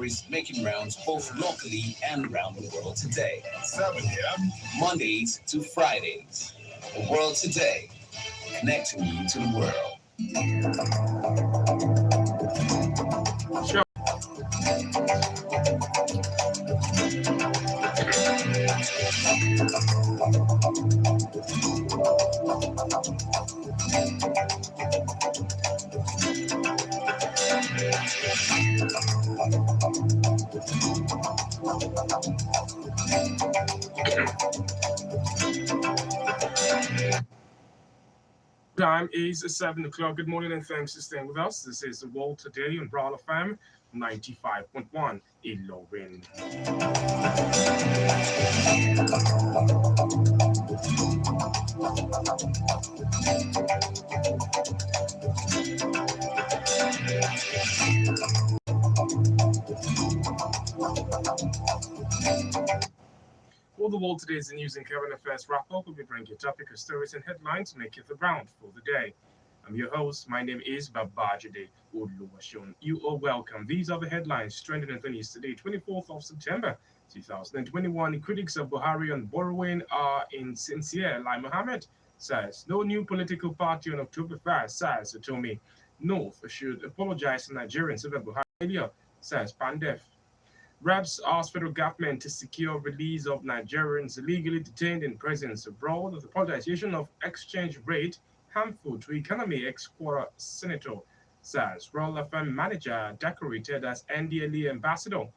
is making rounds both locally and around the world today. 7 a.m. Mondays to Fridays. The World Today, connecting you to the world. Sure. Time is 7 o'clock. Good morning and thanks for staying with us. This is the World Today on Broad FM 95.1 in Lorin. Well, the World Today's news and current affairs wrap-up. We'll be bringing topical stories and headlines to make it the round for the day. I'm your host. My name is Babajide Oluleye. You are welcome. These are the headlines trending on the news today, 24th of September, 2021. Critics of Buhari on borrowing are insincere. Lai Mohammed says no new political party on October 1st, says Otomi. North should apologize to Nigerians over Buhari failure, says Pandef. Reps asked federal government to secure release of Nigerians illegally detained in prisons abroad. The privatization of exchange rate harmful to economy, ex-Quora senator says. Royal FM manager decorated as NDLE ambassador.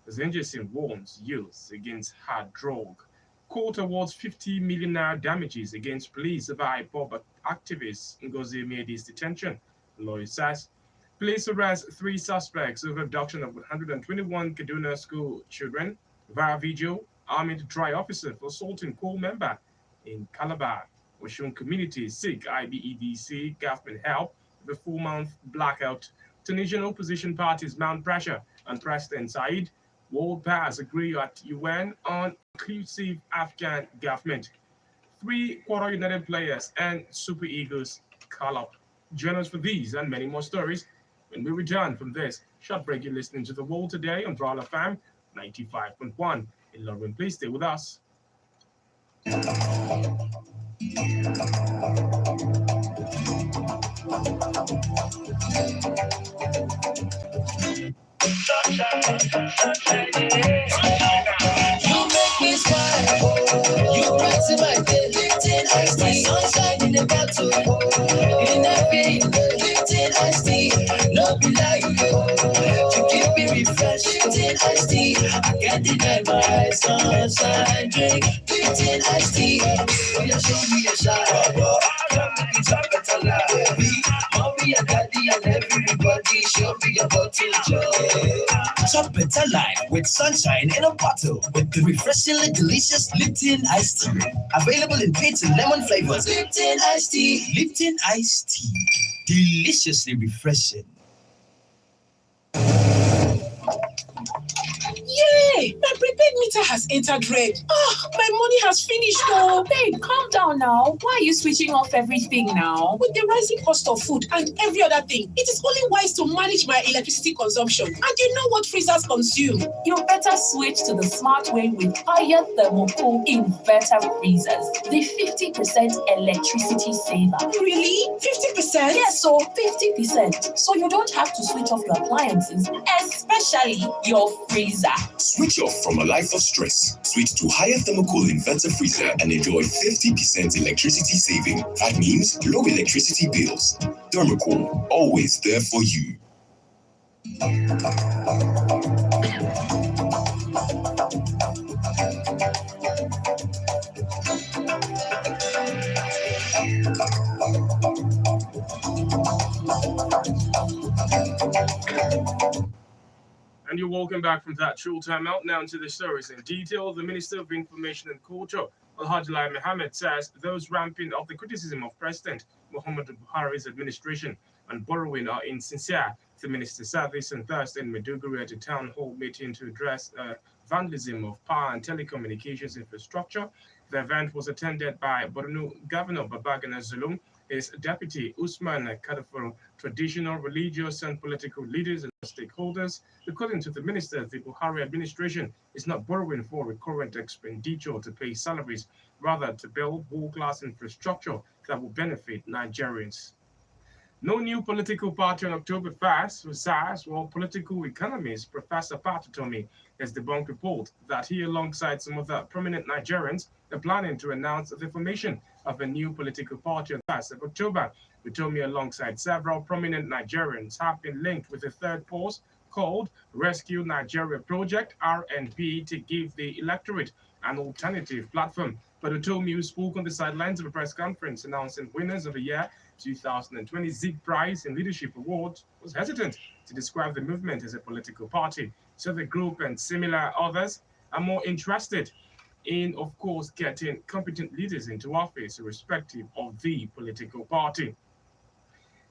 Zenjesin warns youth against hard drug. Court awards 50 million naira damages against police by Bob activist Ngozi Medi's detention. Lawyer says. Police arrest 3 suspects over abduction of 121 Kaduna school children via video. Armed dry officer for assaulting co-member in Calabar. Oshun community seek IBEDC government help with a 4-month blackout. Tunisian opposition parties mount pressure on President Said. World powers agree at UN on inclusive Afghan government. 3 Quora United players and Super Eagles call up. Join us for these and many more stories when we return from this short break. You're listening to The World Today on Broad FM 95.1 in London. Please stay with us. You make me smile. You brighten my day. Lifting iced tea. Sunshine in the battle. In every lifting iced tea. No be like you keep me refreshed. Lifting iced tea. I can't deny my sunshine drink. Lifting iced tea. Oh, you show me a shine. Come make it up better life. Mommy and daddy and everybody show me a bottle joy. Chop better life with sunshine in a bottle with the refreshingly delicious Lipton iced tea. Available in peach and lemon flavors. Lipton iced tea. Lipton iced tea. Deliciously refreshing. Yay! My prepaid meter has entered red. My money has finished. Babe, calm down now. Why are you switching off everything now? With the rising cost of food and every other thing, it is only wise to manage my electricity consumption. And you know what freezers consume. You better switch to the smart way with higher thermocool inverter freezers. The 50% electricity saver. Really? 50%? Yes, so 50%. So you don't have to switch off your appliances, especially your freezer. Switch off from a life of stress. Switch to higher thermocool inverter freezer and enjoy 50% electricity saving. That means low electricity bills. Thermocool, always there for you. And you're welcome back from that short time out. Now into the stories in detail. The Minister of Information and Culture, Lai Mohammed, says those ramping up the criticism of President Muhammadu Buhari's administration and borrowing are insincere. The minister said this on Thursday in Maiduguri at a town hall meeting to address vandalism of power and telecommunications infrastructure. The event was attended by Borno Governor Babagana Zulum his deputy Usman Kadafur, traditional, religious, and political leaders and stakeholders. According to the minister, the Buhari administration is not borrowing for recurrent expenditure to pay salaries, rather to build world-class infrastructure that will benefit Nigerians. No new political party on October 1st, SARS, while political economist Professor Patutomi has debunked report that he, alongside some other prominent Nigerians, are planning to announce the formation of a new political party on the 1st of October. Patutomi, alongside several prominent Nigerians, have been linked with a third force called Rescue Nigeria Project, RNP, to give the electorate an alternative platform. Patutomi, who spoke on the sidelines of a press conference announcing winners of the year 2020 Zig Prize in Leadership Awards, was hesitant to describe the movement as a political party. So the group and similar others are more interested in, of course, getting competent leaders into office irrespective of the political party.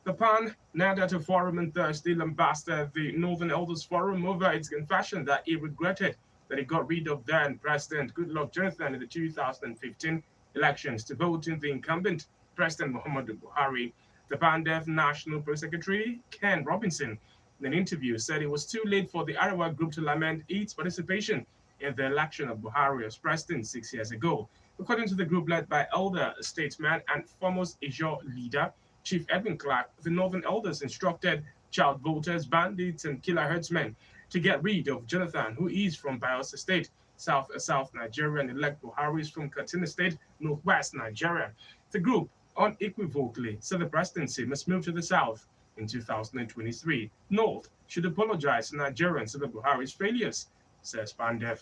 The PAN Nadato Forum on Thursday lambasted the Northern Elders Forum over its confession that he regretted that he got rid of then President Goodluck Jonathan in the 2015 elections to vote in the incumbent President Muhammadu Buhari. The PANDEF National Press Secretary Ken Robinson, in an interview, said it was too late for the Arewa group to lament its participation in the election of Buhari as president 6 years ago. According to the group led by elder statesman and foremost Ijaw leader, Chief Edwin Clark, the Northern Elders instructed child voters, bandits, and killer herdsmen to get rid of Jonathan, who is from Bayelsa State, South Nigeria, and elect Buhari is from Katsina State, Northwest Nigeria. The group unequivocally said the presidency must move to the south in 2023. North should apologize to Nigerians over Buhari's failures, says Pandef.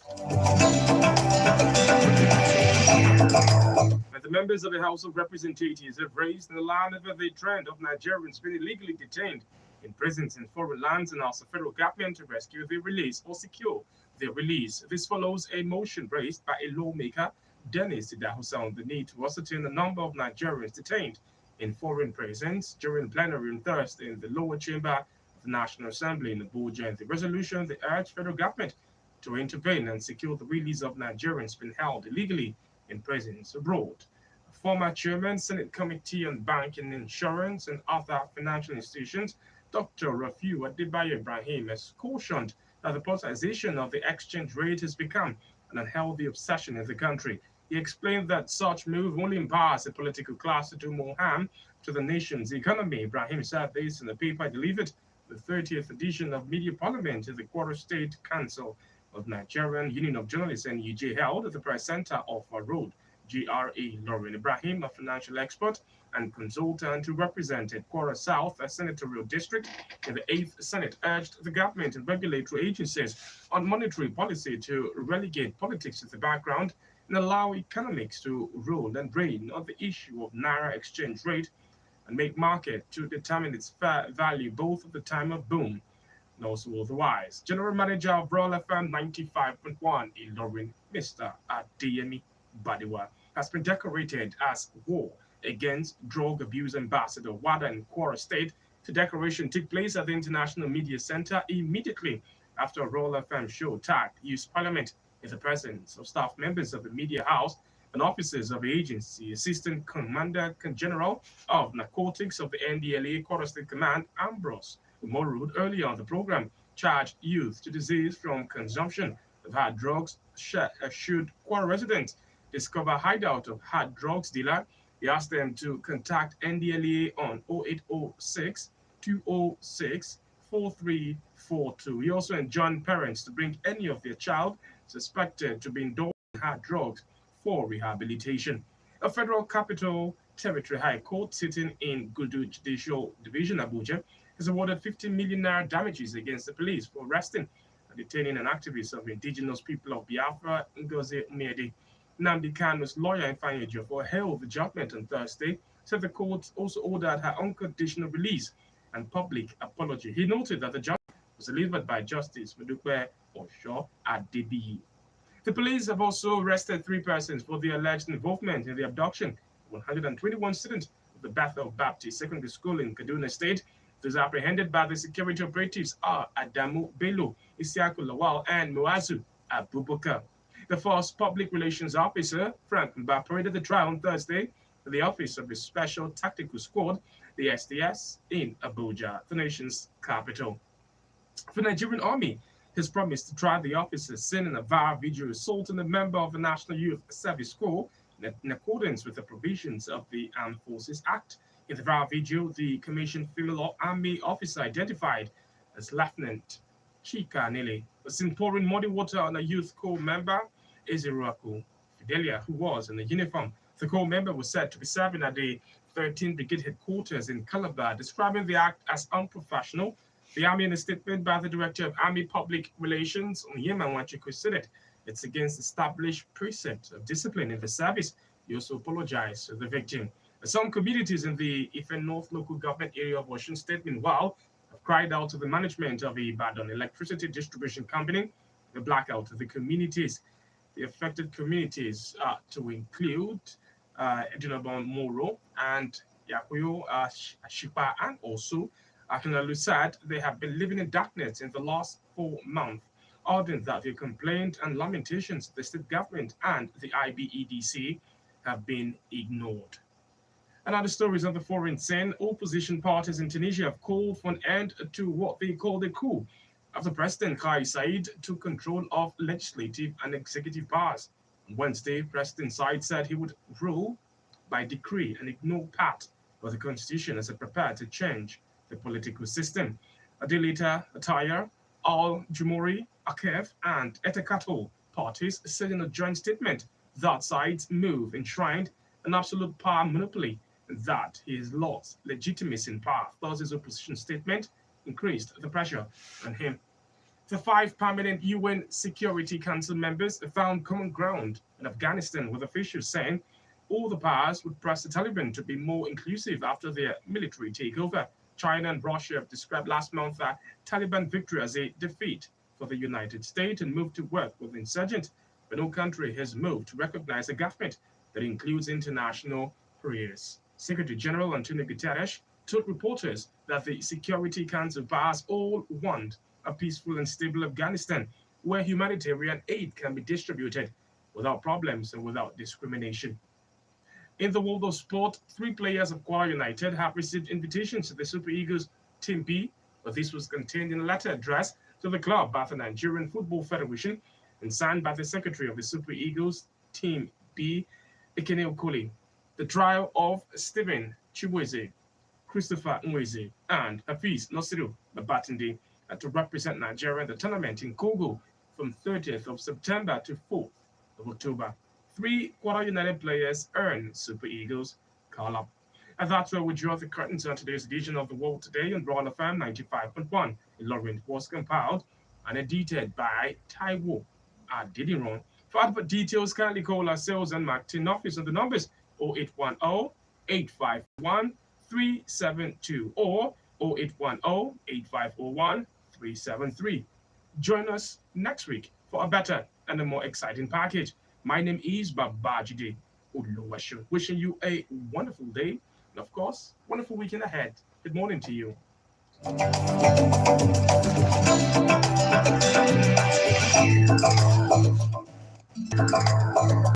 And the members of the House of Representatives have raised an alarm over the trend of Nigerians being illegally detained in prisons in foreign lands and asked the federal government to rescue their release or secure their release. This follows a motion raised by a lawmaker, Dennis Idahosa, on the need to ascertain the number of Nigerians detained in foreign prisons during plenary on Thursday in the lower chamber of the National Assembly in Abuja. In the resolution, they urged federal government to intervene and secure the release of Nigerians being held illegally in prisons abroad. Former Chairman, Senate Committee on Banking, Insurance, and Other Financial Institutions, Dr. Rafiu Adebayo Ibrahim, has cautioned that the politicization of the exchange rate has become an unhealthy obsession in the country. He explained that such move only empowers the political class to do more harm to the nation's economy. Ibrahim said this in the paper delivered the 30th edition of Media Parliament in the Quarter State Council of Nigerian Union of Journalists NUJ held at the Press Center of Road. GRA Lauren Ibrahim, a financial expert and consultant who represented Kwara South, a senatorial district in the 8th Senate, urged the government and regulatory agencies on monetary policy to relegate politics to the background and allow economics to rule and reign on the issue of Naira exchange rate and make market to determine its fair value both at the time of boom and also otherwise. General Manager of Royal FM 95.1 Ilorin, Mr. Adeyemi Badiwa, has been decorated as War Against Drug Abuse Ambassador. WADA in Kwara State. The decoration took place at the International Media Center immediately after a Royal FM show tagged Youth Parliament in the presence of staff members of the Media House and officers of the agency. Assistant Commander General of Narcotics of the NDLA Kwara State Command, Ambrose Umorud, earlier on the program, charged youth to disease from consumption of hard drugs. Should Kwara residents discover hideout of hard drugs dealer, he asked them to contact NDLA on 0806 206 4342. He also enjoined parents to bring any of their child suspected to be involved in hard drugs for rehabilitation. A Federal Capital Territory High Court sitting in Gudu Judicial Division, Abuja, has awarded 50 million naira damages against the police for arresting and detaining an activist of indigenous people of Biafra, Ngozi Umedi. Nnamdi Kanu's lawyer, Ifeanyi Ejiofor, hailed the judgment on Thursday, said the court also ordered her unconditional release and public apology. He noted that the judgment was delivered by Justice Modupe Osho Adebiyi. The police have also arrested 3 persons for their alleged involvement in the abduction of 121 students of the Bethel Baptist Secondary School in Kaduna State. Those apprehended by the security operatives are Adamu Bello, Isiaku Lawal, and Muazu Abubakar. The first public relations officer, Frank Mba, paraded the trial on Thursday the office of the Special Tactical Squad, the SDS, in Abuja, the nation's capital. The Nigerian Army has promised to try the officers seen in a viral video assaulting a member of the National Youth Service Corps in accordance with the provisions of the Armed Forces Act. In the viral video, the commissioned female army officer identified as Lieutenant Chika Nele was seen pouring muddy water on a youth corps member, Eziraku Fidelia, who was in a uniform. The corps member was said to be serving at the 13th Brigade headquarters in Calabar, describing the act as unprofessional. The Army, in a statement by the Director of Army Public Relations, Onyema Nwachukwu, said it's against established precepts of discipline in the service. He also apologized to the victim. Some communities in the Ife North local government area of Osun State, meanwhile, have cried out to the management of the Ibadan Electricity Distribution Company the blackout of the communities. The affected communities to include Edinabon Moro and Yakuyo Shipa, and also Akinalu said they have been living in darkness in the last 4 months. Other than that, their complaint and lamentations to the state government and the IBEDC have been ignored. And other stories on the foreign scene, opposition parties in Tunisia have called for an end to what they call a coup after President Kais Saied took control of legislative and executive powers. On Wednesday, President Saied said he would rule by decree and ignore part of the constitution as it prepared to change the political system. A day later, Attire, Al-Jumhuri, Akef, and Etekato parties said in a joint statement that Said's move enshrined an absolute power monopoly and that he has lost legitimacy in power. Thus, his opposition statement increased the pressure on him. The 5 permanent UN Security Council members found common ground in Afghanistan, with officials saying all the powers would press the Taliban to be more inclusive after their military takeover. China and Russia have described last month that Taliban victory as a defeat for the United States and moved to work with insurgents, but no country has moved to recognize a government that includes international prayers. Secretary General Antonio Guterres told reporters that the Security Council powers all want a peaceful and stable Afghanistan where humanitarian aid can be distributed without problems and without discrimination. In the world of sport, 3 players of Kwara United have received invitations to the Super Eagles Team B, but this was contained in a letter addressed to the club by the Nigerian Football Federation and signed by the secretary of the Super Eagles Team B, Ekene Okoli. The trial of Stephen Chibueze, Christopher Nweze, and Hafiz Nasiru Babatinde to represent Nigeria in the tournament in Congo from 30th of September to 4th of October. 3 Kwara United players earned Super Eagles call-up. And that's where we draw the curtains on today's edition of The World Today on Brown FM 95.1. Lauren was compiled and edited by Taiwo Adidiron. For advert details, kindly call our sales and marketing office on the numbers 0810-851-372 or 0810-8501-373. Join us next week for a better and a more exciting package. My name is Babajide Oluleye, wishing you a wonderful day and, of course, wonderful weekend ahead. Good morning to you.